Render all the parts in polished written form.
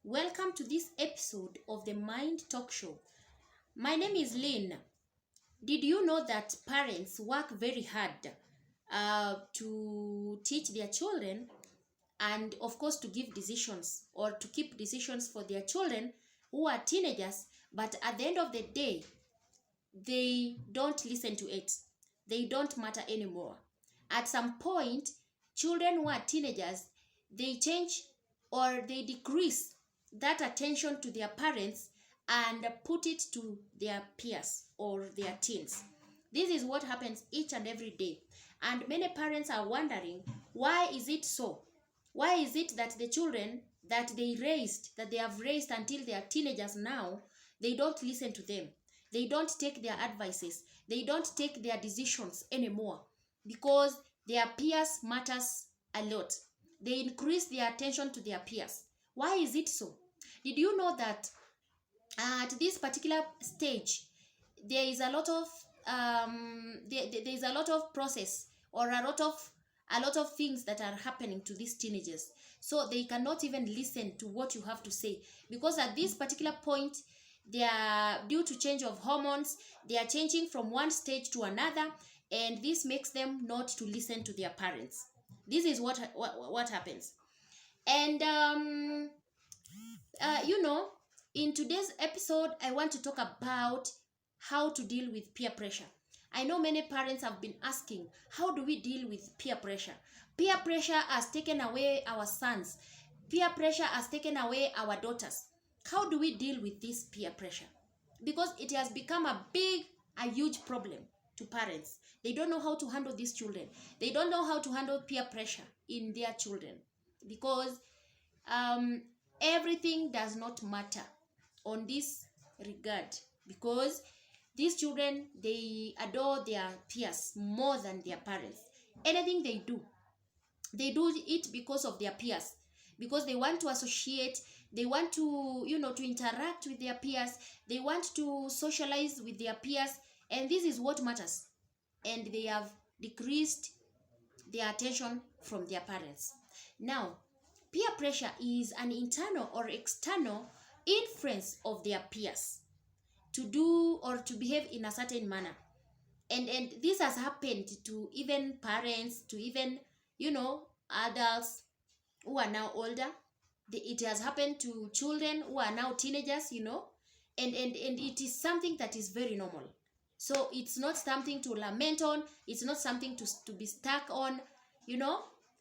Welcome to this episode of the Mind Talk Show. My name is Lynne. Did you know that parents work very hard to teach their children and, of course, to give decisions or to keep decisions for their children who are teenagers, but at the end of the day, they don't listen to it. They don't matter anymore. At some point, children who are teenagers, they change or they decrease that attention to their parents and put it to their peers or their teens. This is what happens each and every day. And many parents are wondering, why is it so? Why is it that the children that they have raised until they are teenagers now, they don't listen to them? They don't take their advices. They don't take their decisions anymore because their peers matters a lot. They increase their attention to their peers. Why is it so? Did you know that at this particular stage, there is a lot of there is a lot of process or a lot of things that are happening to these teenagers, so they cannot even listen to what you have to say, because at this particular point, they are due to change of hormones, they are changing from one stage to another, and this makes them not to listen to their parents. This is what happens. And in today's episode, I want to talk about how to deal with peer pressure. I know many parents have been asking, how do we deal with peer pressure? Peer pressure has taken away our sons. Peer pressure has taken away our daughters. How do we deal with this peer pressure? Because it has become a huge problem to parents. They don't know how to handle these children. They don't know how to handle peer pressure in their children, because everything does not matter on this regard, because these children, they adore their peers more than their parents. Anything they do it because of their peers, because they want to associate, they want to to interact with their peers, they want to socialize with their peers, and this is what matters. And they have decreased their attention from their parents. Now, peer pressure is an internal or external influence of their peers to do or to behave in a certain manner. And this has happened to even parents, to even adults who are now older. It has happened to children who are now teenagers, and it is something that is very normal. So it's not something to lament on, it's not something to be stuck on.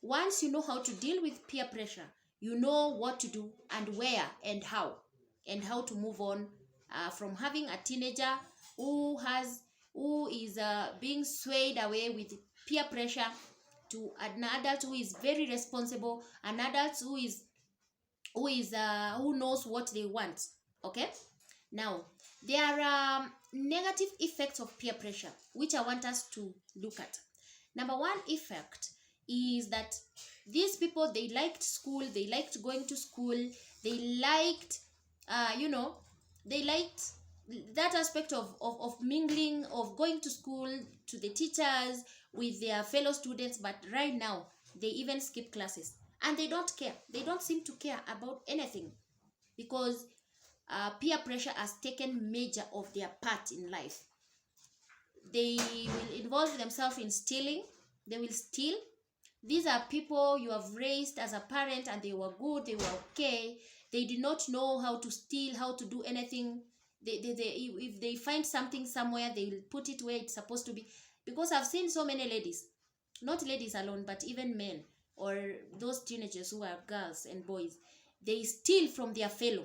Once you know how to deal with peer pressure, you know what to do and where and how to move on from having a teenager who is being swayed away with peer pressure, to an adult who is very responsible, an adult who knows what they want. Okay, now there are negative effects of peer pressure which I want us to look at. Number one effect is that these people, they liked school, they liked going to school, they liked they liked that aspect of mingling, of going to school, to the teachers, with their fellow students. But right now, they even skip classes, and they don't care. They don't seem to care about anything, because peer pressure has taken major of their part in life. They will involve themselves in stealing. They will steal. These are people you have raised as a parent, and they were good, they were okay. They did not know how to steal, how to do anything. If they find something somewhere, they will put it where it's supposed to be. Because I've seen so many ladies, not ladies alone, but even men, or those teenagers who are girls and boys, they steal from their fellow.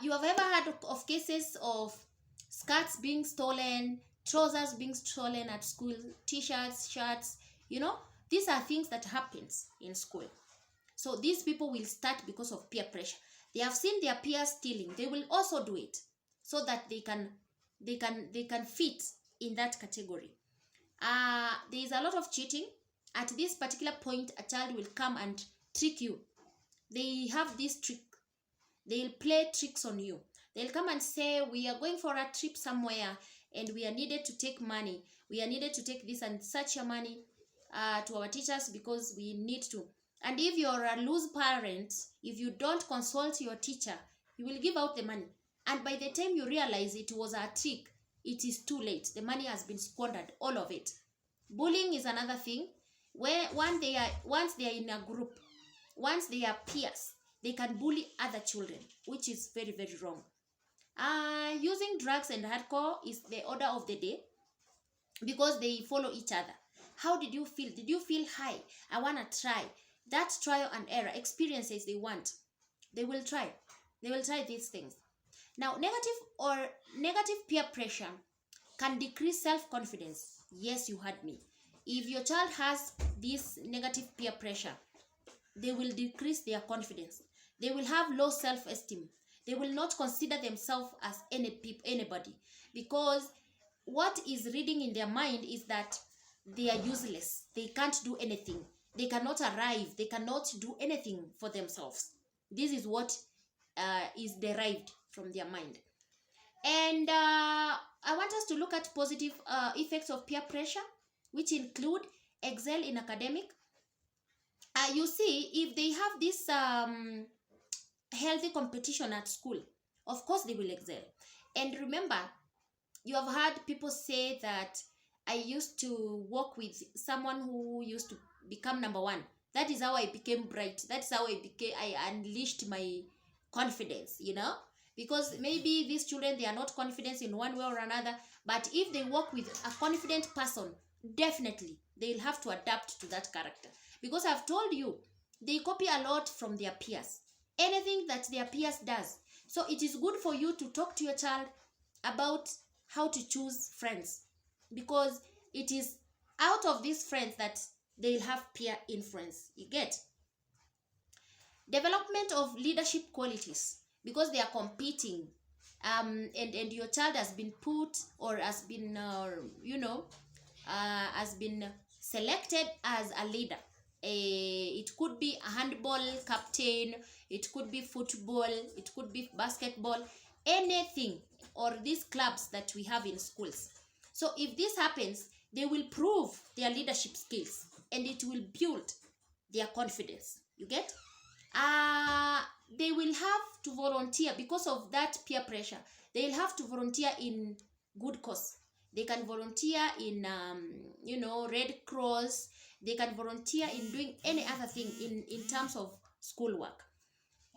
You have ever heard of cases of skirts being stolen, trousers being stolen at school, t-shirts, shirts? These are things that happens in school. So these people will start because of peer pressure. They have seen their peers stealing, they will also do it, so that they can fit in that category. There is a lot of cheating. At this particular point, a child will come and trick you. They have this trick. They'll play tricks on you. They'll come and say, we are going for a trip somewhere, and we are needed to take money. We are needed to take this and such a money to our teachers, because we need to. And if you're a loose parent, if you don't consult your teacher, you will give out the money. And by the time you realize it was a trick, it is too late. The money has been squandered, all of it. Bullying is another thing where once they are in a group, once they are peers, they can bully other children, which is very, very wrong. Using drugs and alcohol is the order of the day because they follow each other. How did you feel? Did you feel high? I want to try. That's trial and error. Experiences they want. They will try. They will try these things. Now, negative peer pressure can decrease self-confidence. Yes, you heard me. If your child has this negative peer pressure, they will decrease their confidence. They will have low self-esteem. They will not consider themselves as anybody, because what is reading in their mind is that they are useless. They can't do anything. They cannot arrive. They cannot do anything for themselves. This is what is derived from their mind. And I want us to look at positive effects of peer pressure, which include excel in academic. You see, if they have this healthy competition at school, of course they will excel. And remember, you have heard people say that I used to work with someone who used to become number one. That is how I became bright. That's how I unleashed my confidence, because maybe these children, they are not confident in one way or another, but if they work with a confident person, definitely they'll have to adapt to that character, because I've told you, they copy a lot from their peers, anything that their peers does. So it is good for you to talk to your child about how to choose friends, because it is out of these friends that they'll have peer influence. You get? Development of leadership qualities, because they are competing, and your child has been put, or has been has been selected as a leader. It could be a handball captain, it could be football, it could be basketball, anything, or these clubs that we have in schools. So if this happens, they will prove their leadership skills, and it will build their confidence. You get? They will have to volunteer because of that peer pressure. They'll have to volunteer in good cause. They can volunteer in Red Cross. They can volunteer in doing any other thing in terms of schoolwork.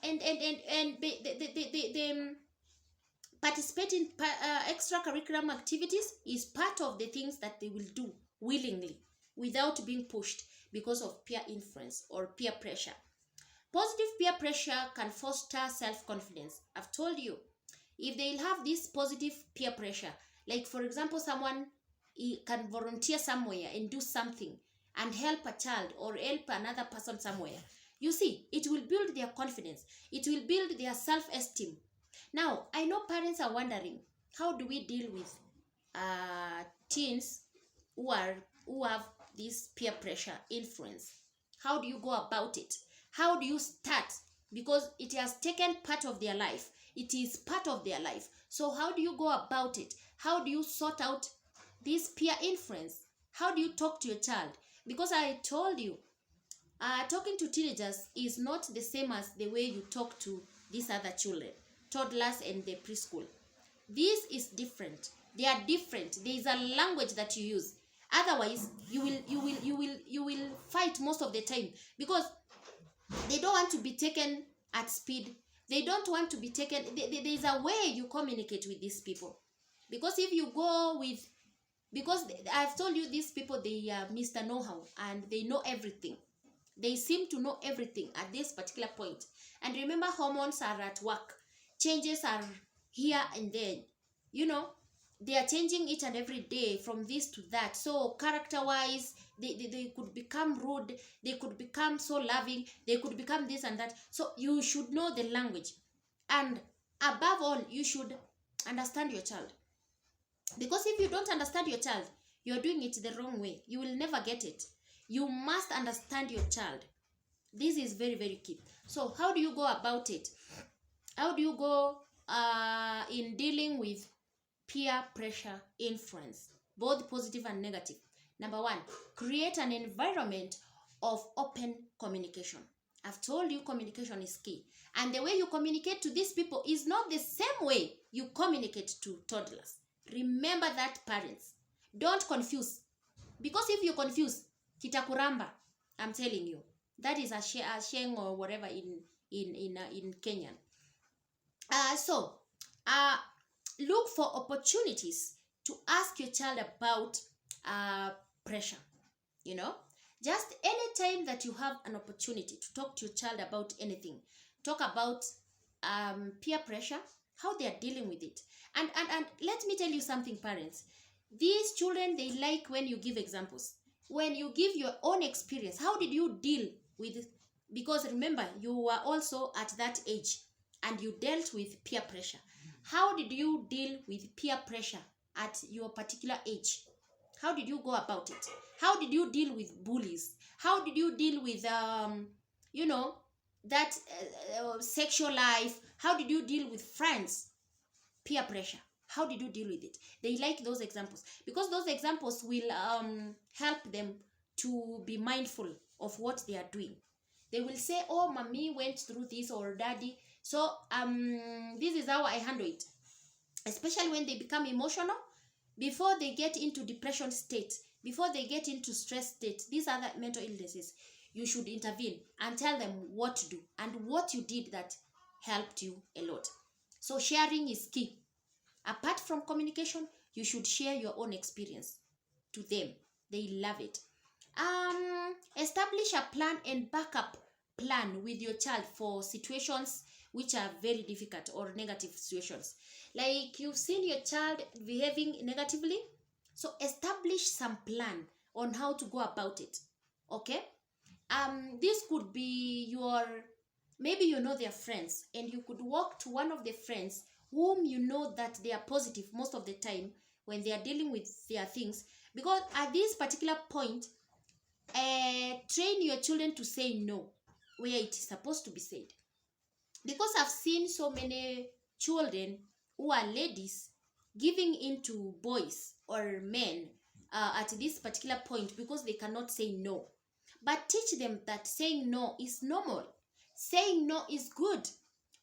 And they participate in extracurricular activities is part of the things that they will do willingly without being pushed because of peer influence or peer pressure. Positive peer pressure can foster self-confidence. I've told you, if they'll have this positive peer pressure, like for example, someone can volunteer somewhere and do something and help a child or help another person somewhere, you see, it will build their confidence. It will build their self-esteem. Now, I know parents are wondering, how do we deal with teens who have this peer pressure influence? How do you go about it? How do you start? Because it has taken part of their life. It is part of their life. So how do you go about it? How do you sort out this peer influence? How do you talk to your child? Because I told you, talking to teenagers is not the same as the way you talk to these other children, toddlers and the preschool. This is different. They are different. There is a language that you use. Otherwise, you will fight most of the time, because they don't want to be taken at speed. They don't want to be taken. There's a way you communicate with these people. Because if you go with, because I've told you, these people, they are Mr. Know-how, and they know everything. They seem to know everything at this particular point. And remember, hormones are at work. Changes are here and there. They are changing each and every day from this to that. So character-wise, they could become rude. They could become so loving. They could become this and that. So you should know the language. And above all, you should understand your child. Because if you don't understand your child, you're doing it the wrong way. You will never get it. You must understand your child. This is very, very key. So how do you go about it? How do you go in dealing with peer pressure influence, both positive and negative? Number one, create an environment of open communication. I've told you communication is key. And the way you communicate to these people is not the same way you communicate to toddlers. Remember that, parents. Don't confuse. Because if you confuse, kitakuramba, I'm telling you. That is a sheng or whatever in Kenyan. So, look for opportunities to ask your child about pressure. You know, just any time that you have an opportunity to talk to your child about anything, talk about peer pressure, how they are dealing with it. And let me tell you something, parents. These children, they like when you give examples. When you give your own experience, how did you deal with it? Because remember, you were also at that age and you dealt with peer pressure. How did you deal with peer pressure at your particular age? How did you go about it? How did you deal with bullies? How did you deal with, you know, that sexual life? How did you deal with friends? Peer pressure. How did you deal with it? They like those examples because those examples will help them to be mindful of what they are doing. They will say, oh, mommy went through this, or daddy. So this is how I handle it. Especially when they become emotional, before they get into depression state, before they get into stress state, these other mental illnesses, you should intervene and tell them what to do and what you did that helped you a lot. So sharing is key. Apart from communication, you should share your own experience to them. They love it. Establish a plan and backup plan with your child for situations which are very difficult or negative situations. Like you've seen your child behaving negatively, so establish some plan on how to go about it. Okay? This could be your, maybe you know their friends, and you could walk to one of the friends whom you know that they are positive most of the time when they are dealing with their things. Because at this particular point, train your children to say no where it is supposed to be said. Because I've seen so many children who are ladies giving into boys or men at this particular point because they cannot say no. But teach them that saying no is normal. Saying no is good.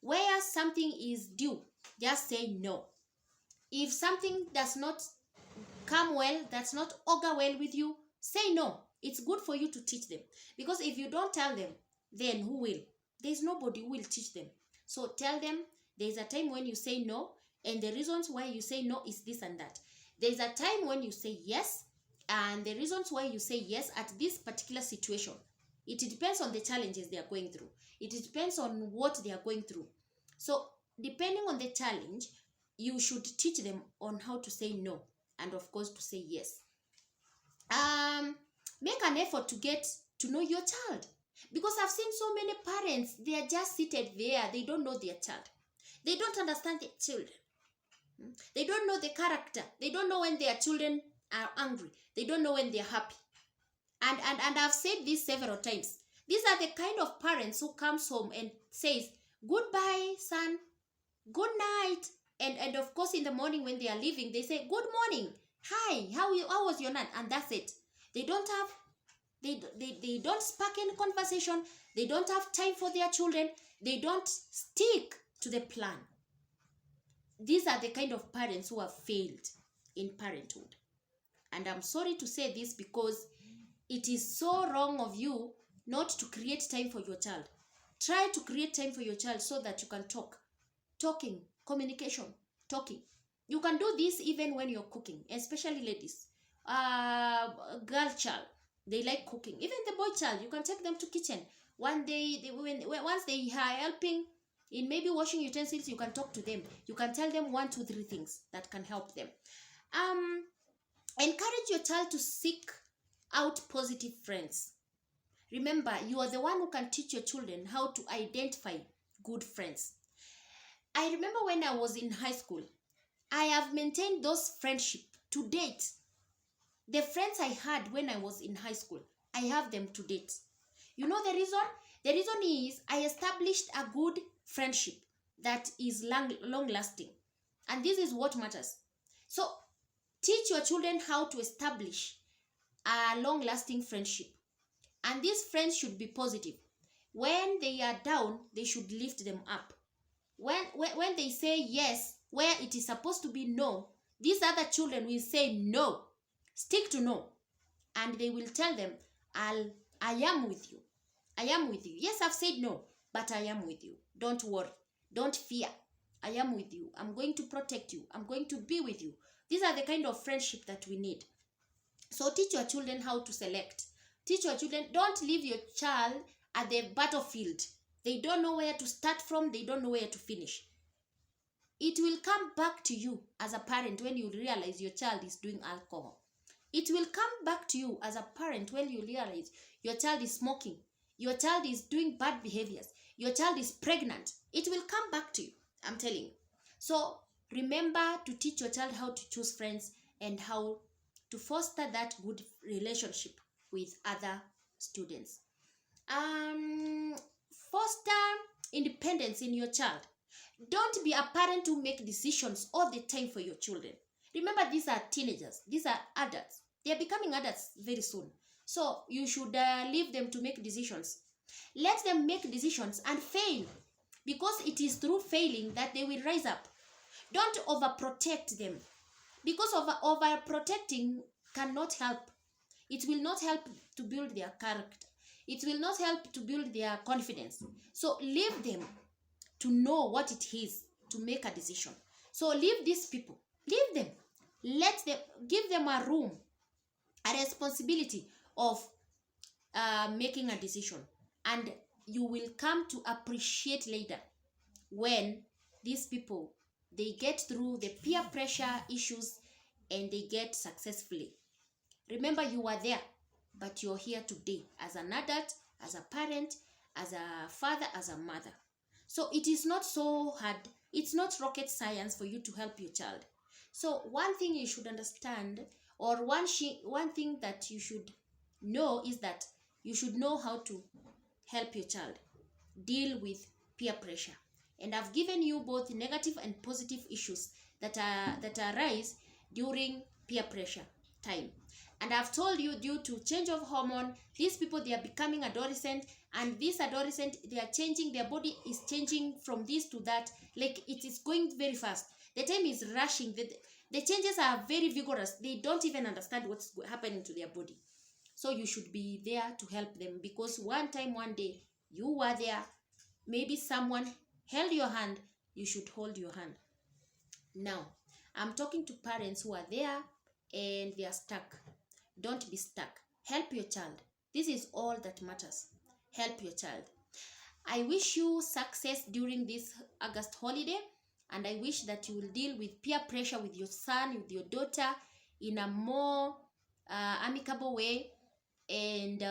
Where something is due, just say no. If something does not come well, does not augur well with you, say no. It's good for you to teach them. Because if you don't tell them, then who will? There's nobody who will teach them. So tell them there's a time when you say no, and the reasons why you say no is this and that. There's a time when you say yes, and the reasons why you say yes at this particular situation. It depends on the challenges they are going through. It depends on what they are going through. So depending on the challenge, you should teach them on how to say no, and of course to say yes. Make an effort to get to know your child. Because I've seen so many parents, they are just seated there. They don't know their child. They don't understand their children. They don't know the character. They don't know when their children are angry. They don't know when they're happy. And I've said this several times. These are the kind of parents who comes home and says, goodbye, son. Good night. And of course, in the morning when they are leaving, they say, good morning. Hi, how was your night? And that's it. They don't have, they don't spark any conversation. They don't have time for their children. They don't stick to the plan. These are the kind of parents who have failed in parenthood. And I'm sorry to say this because it is so wrong of you not to create time for your child. Try to create time for your child so that you can talk. Talking, communication, talking. You can do this even when you're cooking, especially ladies. Girl child, they like cooking. Even the boy child, you can take them to kitchen. One day, once they are helping in maybe washing utensils, you can talk to them. You can tell them 1, 2, 3 things that can help them. Encourage your child to seek out positive friends. Remember, you are the one who can teach your children how to identify good friends. I remember when I was in high school, I have maintained those friendships to date. The friends I had when I was in high school, I have them to date. You know the reason? The reason is I established a good friendship that is long-lasting. And this is what matters. So, teach your children how to establish a long-lasting friendship. And these friends should be positive. When they are down, they should lift them up. When they say yes where it is supposed to be no, these other children will say no, stick to no, and they will tell them, I am with you. I am with you. Yes, I've said no, but I am with you. Don't worry. Don't fear. I am with you. I'm going to protect you. I'm going to be with you. These are the kind of friendship that we need. So teach your children how to select. Teach your children, don't leave your child at the battlefield. They don't know where to start from. They don't know where to finish. It will come back to you as a parent when you realize your child is doing alcohol. It will come back to you as a parent when you realize your child is smoking. Your child is doing bad behaviors. Your child is pregnant. It will come back to you. I'm telling you. So remember to teach your child how to choose friends and how to foster that good relationship with other students. Foster independence in your child. Don't be a parent who make decisions all the time for your children. Remember, these are teenagers. These are adults. They are becoming adults very soon. So you should leave them to make decisions. Let them make decisions and fail, because it is through failing that they will rise up. Don't overprotect them, because overprotecting cannot help. It will not help to build their character. It will not help to build their confidence. So leave them to know what it is to make a decision. So leave these people. Leave them. Let them, give them a room, a responsibility of making a decision. And you will come to appreciate later when these people, they get through the peer pressure issues and they get successfully. Remember, you were there, but you're here today as an adult, as a parent, as a father, as a mother. So it is not so hard. It's not rocket science for you to help your child. So one thing you should understand, or one thing that you should know, is that you should know how to help your child deal with peer pressure. And I've given you both negative and positive issues that arise during peer pressure time. And I've told you, due to change of hormone, these people, they are becoming adolescent, and this adolescent, they are changing, their body is changing from this to that, like it is going very fast. The time is rushing. The changes are very vigorous. They don't even understand what's happening to their body. So you should be there to help them, because one time, one day, you were there. Maybe someone held your hand. You should hold your hand. Now, I'm talking to parents who are there and they are stuck. Don't be stuck. Help your child. This is all that matters. Help your child. I wish you success during this August holiday, and I wish that you will deal with peer pressure with your son, with your daughter, in a more amicable way, and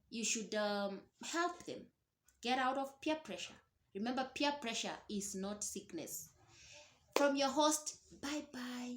you should help them get out of peer pressure. Remember, peer pressure is not sickness. From your host, bye-bye.